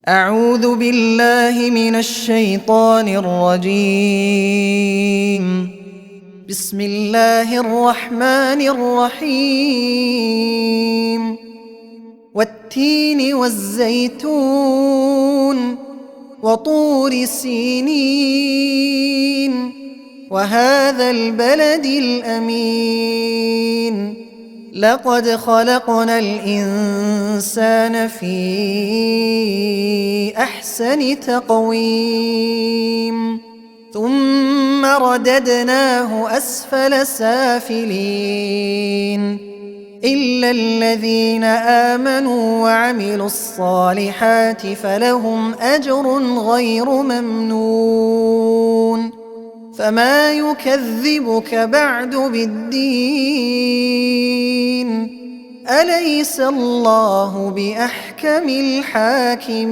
أعوذ بالله من الشيطان الرجيم. بسم الله الرحمن الرحيم. والتين والزيتون وطور سينين وهذا البلد الأمين لقد خلقنا الإنسان في أحسن تقويم ثم رددناه أسفل سافلين إلا الذين آمنوا وعملوا الصالحات فلهم أجر غير ممنون فما يكذبك بعد بالدين أليس الله بأحكم الحاكمين